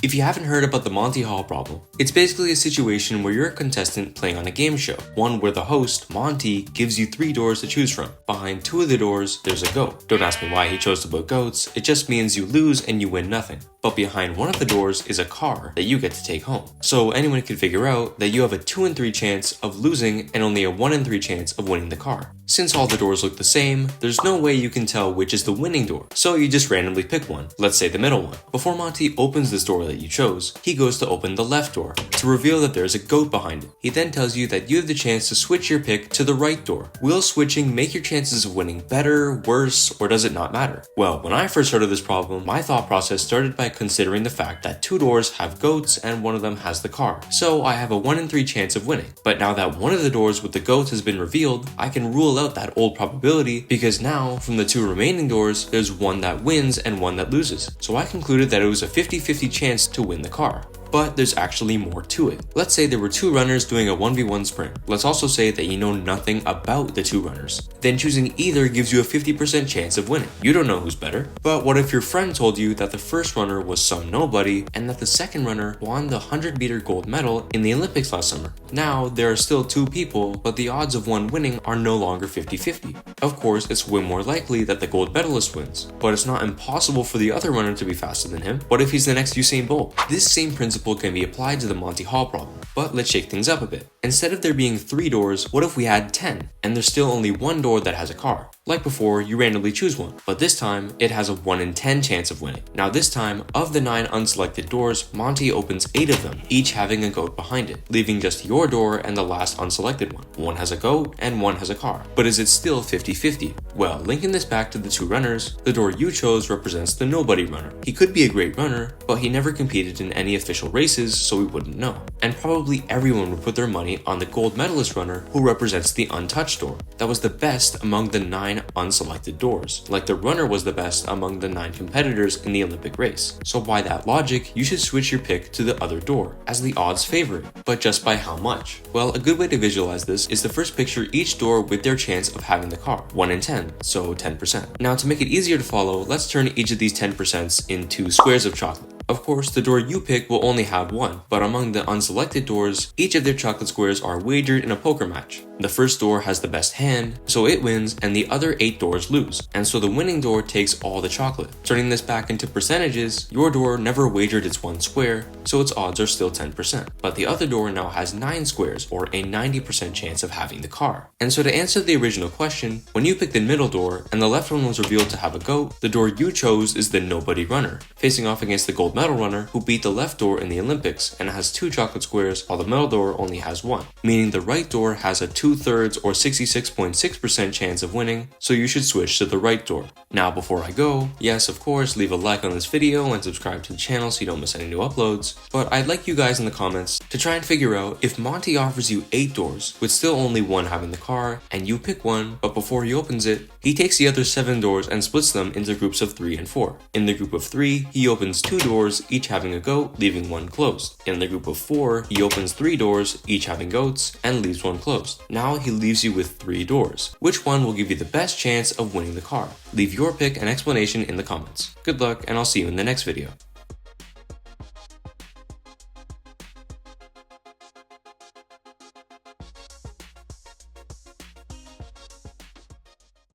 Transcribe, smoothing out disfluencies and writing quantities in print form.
If you haven't heard about the Monty Hall problem, it's basically a situation where you're a contestant playing on a game show, one where the host, Monty, gives you 3 doors to choose from. Behind 2 of the doors, there's a goat. Don't ask me why he chose to put goats, it just means you lose and you win nothing. But behind one of the doors is a car that you get to take home. So anyone can figure out that you have a 2 in 3 chance of losing and only a 1 in 3 chance of winning the car. Since all the doors look the same, there's no way you can tell which is the winning door, so you just randomly pick one, let's say the middle one. Before Monty opens this door that you chose, he goes to open the left door, to reveal that there's a goat behind it. He then tells you that you have the chance to switch your pick to the right door. Will switching make your chances of winning better, worse, or does it not matter? Well, when I first heard of this problem, my thought process started by considering the fact that 2 doors have goats and one of them has the car, so I have a 1 in 3 chance of winning. But now that one of the doors with the goats has been revealed, I can rule out that old probability because now, from the 2 remaining doors, there's one that wins and one that loses. So I concluded that it was a 50-50 chance to win the car. But there's actually more to it. Let's say there were 2 runners doing a 1v1 sprint. Let's also say that you know nothing about the 2 runners. Then choosing either gives you a 50% chance of winning. You don't know who's better. But what if your friend told you that the first runner was some nobody and that the second runner won the 100-meter gold medal in the Olympics last summer? Now, there are still 2 people, but the odds of one winning are no longer 50-50. Of course, it's way more likely that the gold medalist wins, but it's not impossible for the other runner to be faster than him. What if he's the next Usain Bolt? This same principle can be applied to the Monty Hall problem, but let's shake things up a bit. Instead of there being 3 doors, what if we had 10, and there's still only 1 door that has a car? Like before, you randomly choose one, but this time, it has a 1 in 10 chance of winning. Now this time, of the 9 unselected doors, Monty opens 8 of them, each having a goat behind it, leaving just your door and the last unselected one. One has a goat, and one has a car. But is it still 50-50? Well, linking this back to the 2 runners, the door you chose represents the nobody runner. He could be a great runner, but he never competed in any official races, so we wouldn't know. And probably everyone would put their money on the gold medalist runner who represents the untouched door. That was the best among the 9 unselected doors, like the runner was the best among the 9 competitors in the Olympic race. So by that logic, you should switch your pick to the other door, as the odds favor it, but just by how much? Well, a good way to visualize this is to first picture each door with their chance of having the car, 1 in 10, so 10%. Now to make it easier to follow, let's turn each of these 10% into squares of chocolate. Of course, the door you pick will only have 1, but among the unselected doors, each of their chocolate squares are wagered in a poker match. The first door has the best hand, so it wins, and the other 8 doors lose, and so the winning door takes all the chocolate. Turning this back into percentages, your door never wagered its 1 square, so its odds are still 10%. But the other door now has 9 squares, or a 90% chance of having the car. And so to answer the original question, when you pick the middle door, and the left one was revealed to have a goat, the door you chose is the nobody runner, facing off against the gold medal runner who beat the left door in the Olympics and has 2 chocolate squares while the middle door only has 1, meaning the right door has a 2/3 or 66.6% chance of winning, so you should switch to the right door. Now before I go, yes of course leave a like on this video and subscribe to the channel so you don't miss any new uploads, but I'd like you guys in the comments to try and figure out if Monty offers you 8 doors with still only 1 having the car and you pick one, but before he opens it, he takes the other 7 doors and splits them into groups of 3 and 4. In the group of 3, he opens 2 doors, each having a goat, leaving 1 closed. In the group of 4, he opens 3 doors, each having goats, and leaves 1 closed. Now he leaves you with 3 doors. Which one will give you the best chance of winning the car? Leave your pick and explanation in the comments. Good luck, and I'll see you in the next video.